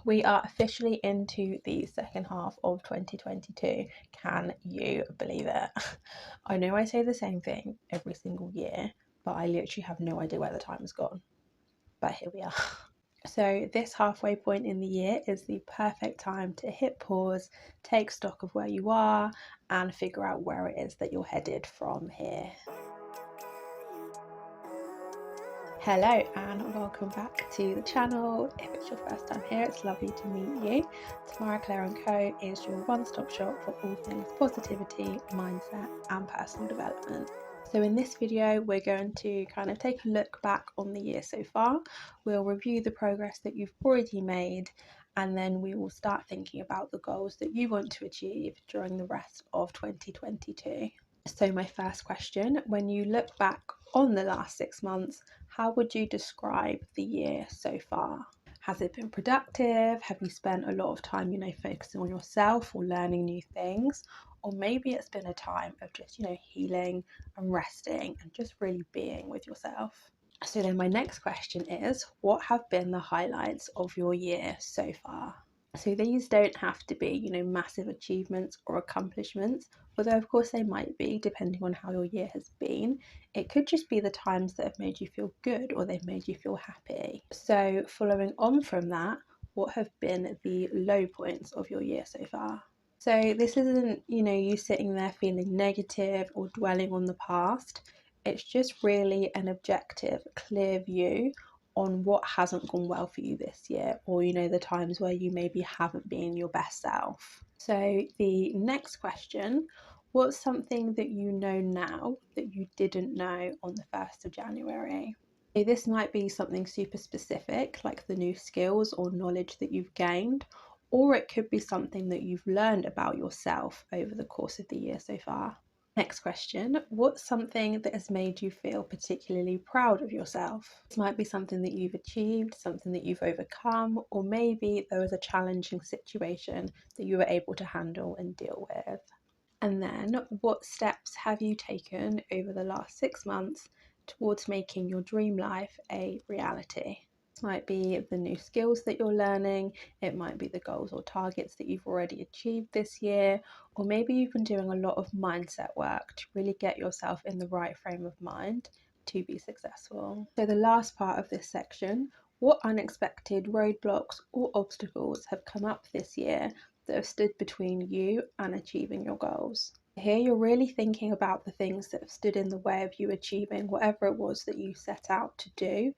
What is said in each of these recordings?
We are officially into the second half of 2022. Can you believe it? I know I say the same thing every single year, but I literally have no idea where the time has gone. But here we are. So this halfway point in the year is the perfect time to hit pause, take stock of where you are, and figure out where it is that you're headed from here. Hello and welcome back to the channel. If it's your first time here, it's lovely to meet you. Tamara Claire and Co is your one-stop shop for all things positivity, mindset and personal development. So in this video, we're going to kind of take a look back on the year so far. We'll review the progress that you've already made, and then we will start thinking about the goals that you want to achieve during the rest of 2022. So my first question, when you look back on the last 6 months, how would you describe the year so far? Has it been productive? Have you spent a lot of time, focusing on yourself or learning new things? Or maybe it's been a time of just, healing and resting and just really being with yourself. So then my next question is, what have been the highlights of your year so far? So these don't have to be, massive achievements or accomplishments, although of course they might be depending on how your year has been. It could just be the times that have made you feel good or they've made you feel happy. So following on from that, what have been the low points of your year so far? So this isn't, you sitting there feeling negative or dwelling on the past. It's just really an objective, clear view on what hasn't gone well for you this year, or the times where you maybe haven't been your best self. So the next question, what's something that you know now that you didn't know on the 1st of January? So this might be something super specific, like the new skills or knowledge that you've gained, or it could be something that you've learned about yourself over the course of the year so far. Next question, what's something that has made you feel particularly proud of yourself? This might be something that you've achieved, something that you've overcome, or maybe there was a challenging situation that you were able to handle and deal with. And then, what steps have you taken over the last 6 months towards making your dream life a reality? This might be the new skills that you're learning, it might be the goals or targets that you've already achieved this year, or maybe you've been doing a lot of mindset work to really get yourself in the right frame of mind to be successful. So the last part of this section, what unexpected roadblocks or obstacles have come up this year that have stood between you and achieving your goals? Here you're really thinking about the things that have stood in the way of you achieving whatever it was that you set out to do,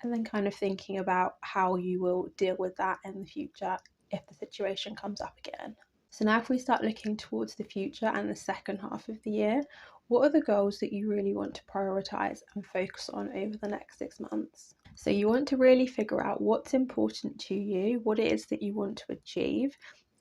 and then kind of thinking about how you will deal with that in the future if the situation comes up again. So now if we start looking towards the future and the second half of the year, what are the goals that you really want to prioritise and focus on over the next 6 months? So you want to really figure out what's important to you, what it is that you want to achieve,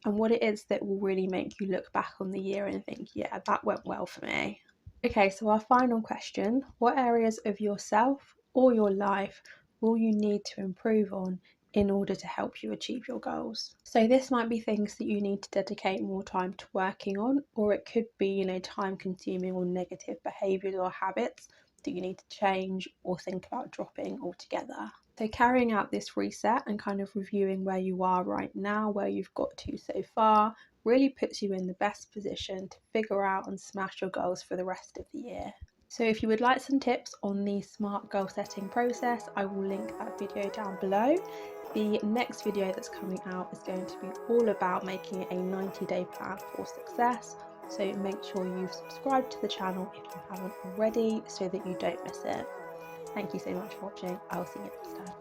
and what it is that will really make you look back on the year and think, yeah, that went well for me. Okay, so our final question, what areas of yourself or your life will you need to improve on in order to help you achieve your goals? So this might be things that you need to dedicate more time to working on, or it could be, time consuming or negative behaviours or habits that you need to change or think about dropping altogether. So carrying out this reset and kind of reviewing where you are right now, where you've got to so far, really puts you in the best position to figure out and smash your goals for the rest of the year. So if you would like some tips on the SMART goal setting process, I will link that video down below. The next video that's coming out is going to be all about making a 90-day plan for success. So make sure you've subscribed to the channel if you haven't already so that you don't miss it. Thank you so much for watching. I'll see you next time.